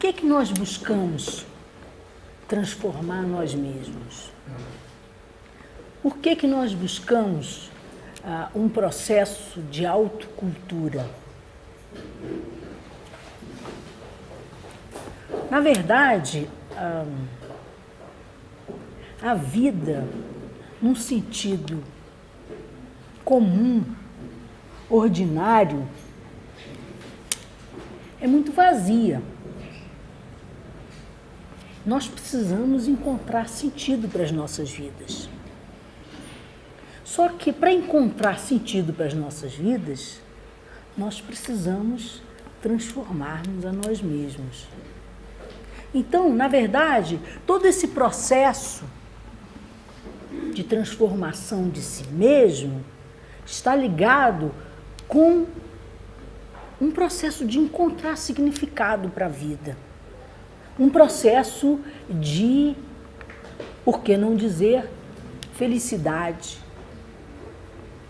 que nós buscamos transformar nós mesmos? Por que nós buscamos um processo de autocultura? Na verdade, a vida, num sentido comum, ordinário, é muito vazia. Nós precisamos encontrar sentido para as nossas vidas. Só que para encontrar sentido para as nossas vidas, nós precisamos transformarmos a nós mesmos. Então, na verdade, todo esse processo de transformação de si mesmo está ligado com um processo de encontrar significado para a vida. Um processo de, por que não dizer, felicidade.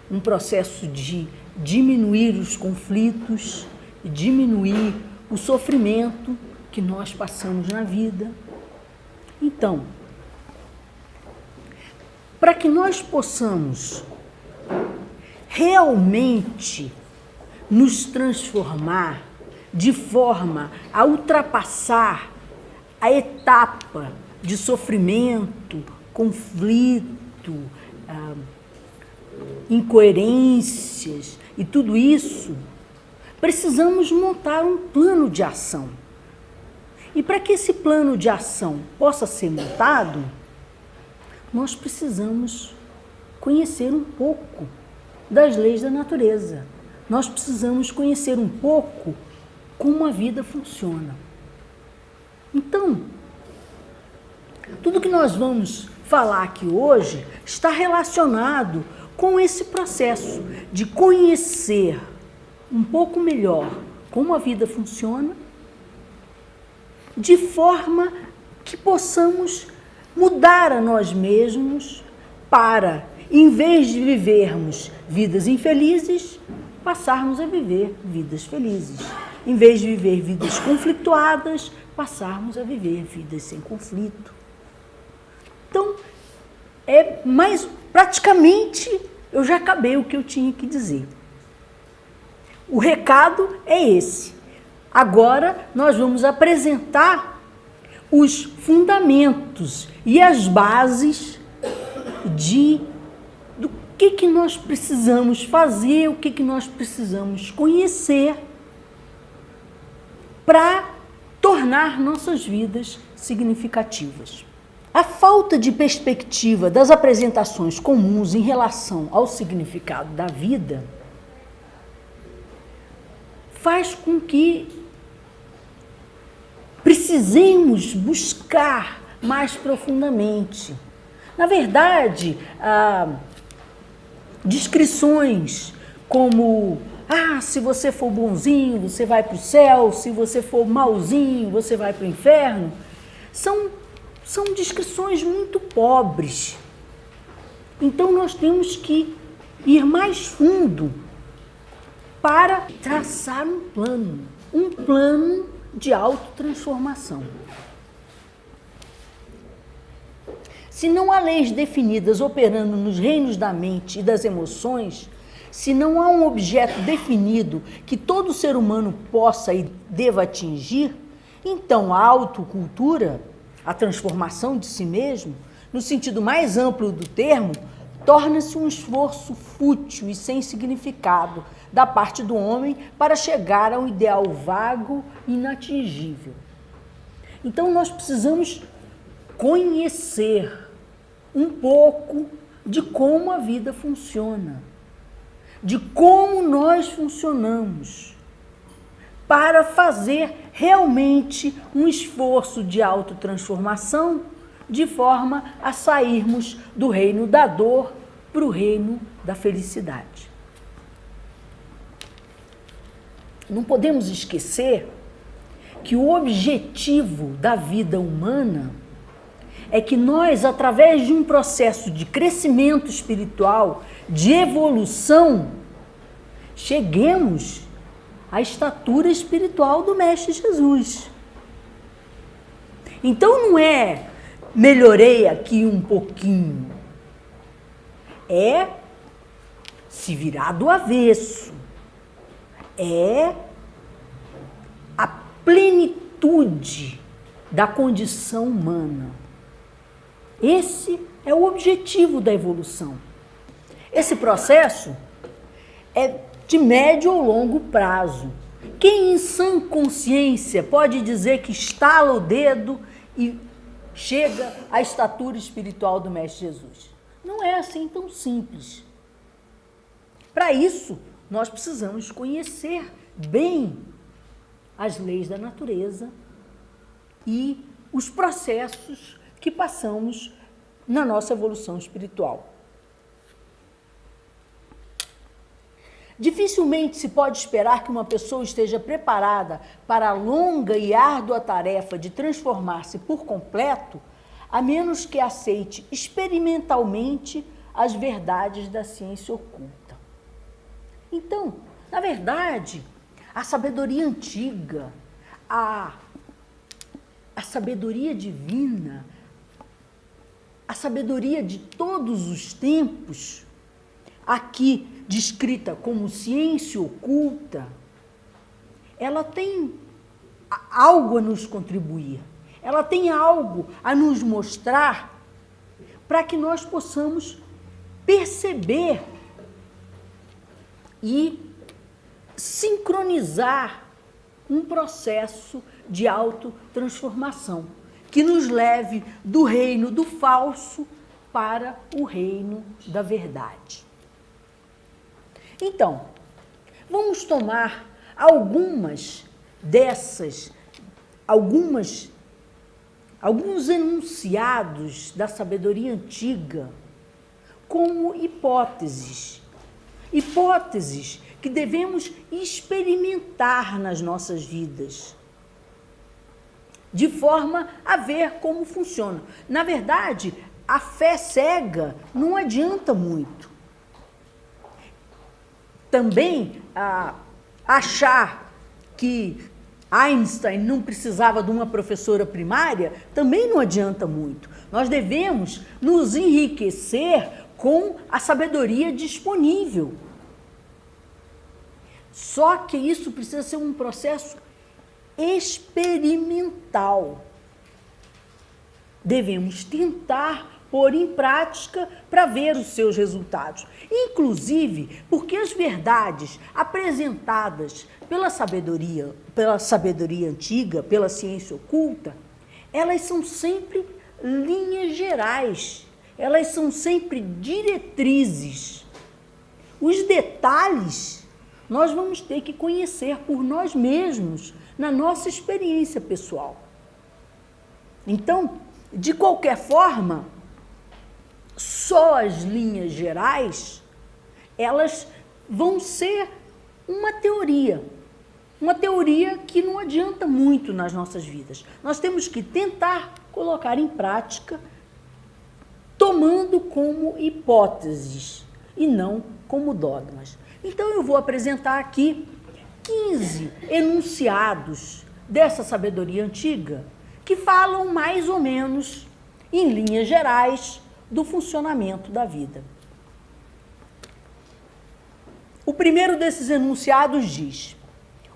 Um processo de diminuir os conflitos, diminuir o sofrimento que nós passamos na vida. Então, para que nós possamos realmente nos transformar de forma a ultrapassar a etapa de sofrimento, conflito, incoerências e tudo isso, precisamos montar um plano de ação. E para que esse plano de ação possa ser montado, nós precisamos conhecer um pouco das leis da natureza. Nós precisamos conhecer um pouco como a vida funciona. Então, tudo que nós vamos falar aqui hoje está relacionado com esse processo de conhecer um pouco melhor como a vida funciona, de forma que possamos mudar a nós mesmos para, em vez de vivermos vidas infelizes, passarmos a viver vidas felizes. Em vez de viver vidas conflituadas, passarmos a viver vidas sem conflito. Então, praticamente eu já acabei o que eu tinha que dizer. O recado é esse. Agora nós vamos apresentar os fundamentos e as bases do que nós precisamos fazer, o que nós precisamos conhecer para tornar nossas vidas significativas. A falta de perspectiva das apresentações comuns em relação ao significado da vida faz com que precisemos buscar mais profundamente. Na verdade, descrições como se você for bonzinho, você vai para o céu, se você for malzinho, você vai para o inferno, são descrições muito pobres. Então, nós temos que ir mais fundo para traçar um plano de autotransformação. Se não há leis definidas operando nos reinos da mente e das emoções, se não há um objeto definido que todo ser humano possa e deva atingir, então a autocultura, a transformação de si mesmo, no sentido mais amplo do termo, torna-se um esforço fútil e sem significado da parte do homem para chegar a um ideal vago e inatingível. Então nós precisamos conhecer um pouco de como a vida funciona, de como nós funcionamos, para fazer realmente um esforço de autotransformação, de forma a sairmos do reino da dor para o reino da felicidade. Não podemos esquecer que o objetivo da vida humana é que nós, através de um processo de crescimento espiritual, de evolução, cheguemos à estatura espiritual do Mestre Jesus. Então não é melhorei aqui um pouquinho. É se virar do avesso. É a plenitude da condição humana. Esse é o objetivo da evolução. Esse processo é de médio ou longo prazo. Quem em sã consciência pode dizer que estala o dedo e chega à estatura espiritual do Mestre Jesus? Não é assim tão simples. Para isso, nós precisamos conhecer bem as leis da natureza e os processos que passamos na nossa evolução espiritual. Dificilmente se pode esperar que uma pessoa esteja preparada para a longa e árdua tarefa de transformar-se por completo, a menos que aceite experimentalmente as verdades da ciência oculta. Então, na verdade, a sabedoria antiga, a sabedoria divina, a sabedoria de todos os tempos, aqui descrita como ciência oculta, ela tem algo a nos contribuir, ela tem algo a nos mostrar para que nós possamos perceber e sincronizar um processo de autotransformação que nos leve do reino do falso para o reino da verdade. Então, vamos tomar alguns enunciados da sabedoria antiga como hipóteses. Hipóteses que devemos experimentar nas nossas vidas, de forma a ver como funciona. Na verdade, a fé cega não adianta muito. Também achar que Einstein não precisava de uma professora primária também não adianta muito. Nós devemos nos enriquecer com a sabedoria disponível. Só que isso precisa ser um processo experimental. Devemos tentar pôr em prática para ver os seus resultados. Inclusive, porque as verdades apresentadas pela sabedoria antiga, pela ciência oculta, elas são sempre linhas gerais, elas são sempre diretrizes. Os detalhes nós vamos ter que conhecer por nós mesmos, na nossa experiência pessoal. Então, de qualquer forma, só as linhas gerais, elas vão ser uma teoria que não adianta muito nas nossas vidas. Nós temos que tentar colocar em prática, tomando como hipóteses e não como dogmas. Então, eu vou apresentar aqui 15 enunciados dessa sabedoria antiga que falam mais ou menos, em linhas gerais, do funcionamento da vida. O primeiro desses enunciados diz: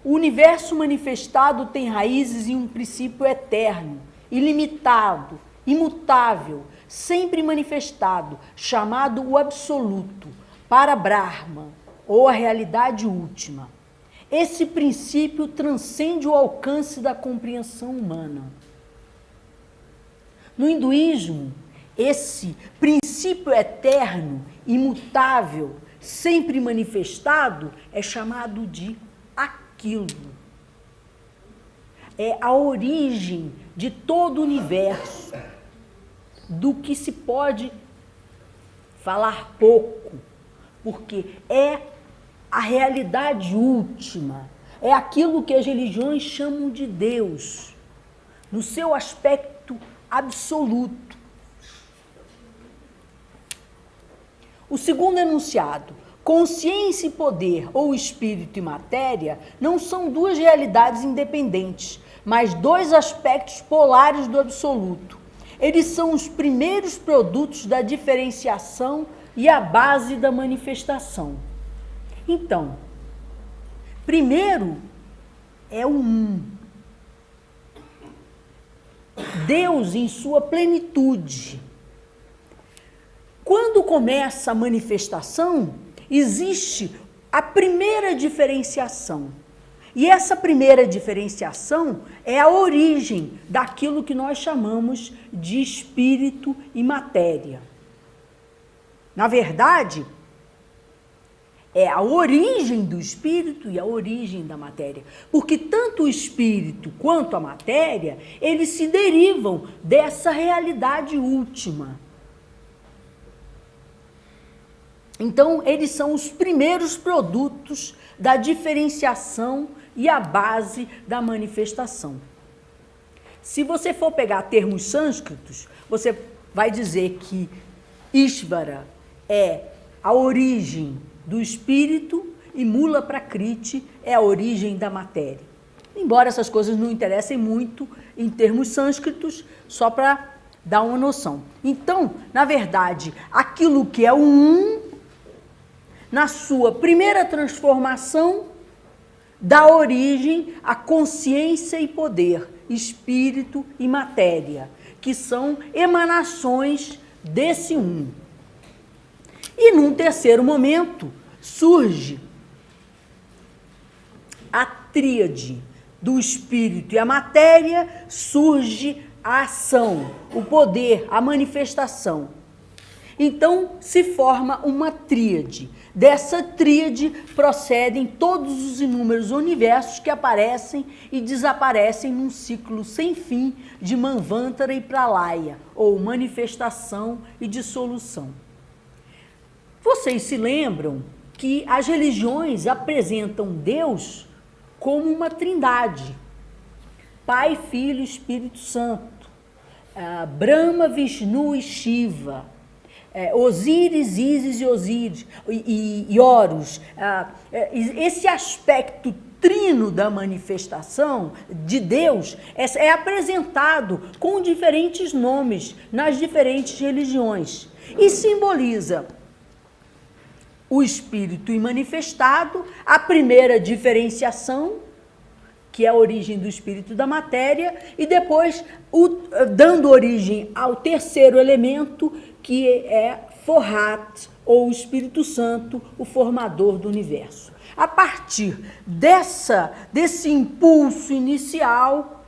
o universo manifestado tem raízes em um princípio eterno, ilimitado, imutável, sempre manifestado, chamado o absoluto, para Brahma, ou a realidade última. Esse princípio transcende o alcance da compreensão humana. No hinduísmo, esse princípio eterno, imutável, sempre manifestado, é chamado de aquilo. É a origem de todo o universo, do que se pode falar pouco, porque é a realidade última, é aquilo que as religiões chamam de Deus, no seu aspecto absoluto. O segundo enunciado: consciência e poder, ou espírito e matéria, não são duas realidades independentes, mas dois aspectos polares do absoluto. Eles são os primeiros produtos da diferenciação e a base da manifestação. Então, primeiro é o um. Deus em sua plenitude. Quando começa a manifestação, existe a primeira diferenciação. E essa primeira diferenciação é a origem daquilo que nós chamamos de espírito e matéria. Na verdade, é a origem do espírito e a origem da matéria. Porque tanto o espírito quanto a matéria, eles se derivam dessa realidade última. Então, eles são os primeiros produtos da diferenciação e a base da manifestação. Se você for pegar termos sânscritos, você vai dizer que Ishvara é a origem do espírito e Mula Prakriti é a origem da matéria. Embora essas coisas não interessem muito em termos sânscritos, só para dar uma noção. Então, na verdade, aquilo que é o um, na sua primeira transformação, dá origem à consciência e poder, espírito e matéria, que são emanações desse um. E num terceiro momento, surge a tríade do espírito e a matéria, surge a ação, o poder, a manifestação. Então, se forma uma tríade. Dessa tríade procedem todos os inúmeros universos que aparecem e desaparecem num ciclo sem fim de Manvantara e Pralaya, ou manifestação e dissolução. Vocês se lembram que as religiões apresentam Deus como uma trindade. Pai, Filho e Espírito Santo. Brahma, Vishnu e Shiva. Osíris, Ísis e Osíris, e Horus. Esse aspecto trino da manifestação de Deus é apresentado com diferentes nomes nas diferentes religiões e simboliza o espírito imanifestado, a primeira diferenciação, que é a origem do espírito da matéria, e depois dando origem ao terceiro elemento, que é Forrat, ou o Espírito Santo, o formador do universo. A partir desse impulso inicial,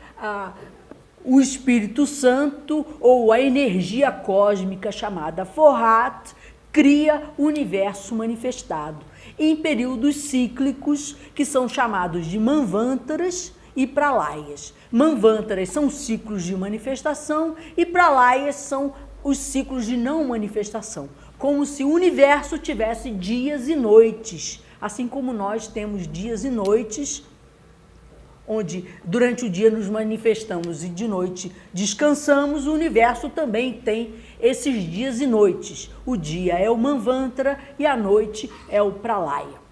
o Espírito Santo, ou a energia cósmica chamada Forrat, cria o universo manifestado em períodos cíclicos que são chamados de Manvantaras e Pralayas. Manvantaras são ciclos de manifestação e Pralayas são os ciclos de não manifestação, como se o universo tivesse dias e noites, assim como nós temos dias e noites, onde durante o dia nos manifestamos e de noite descansamos, o universo também tem esses dias e noites. O dia é o Manvantara e a noite é o Pralaya.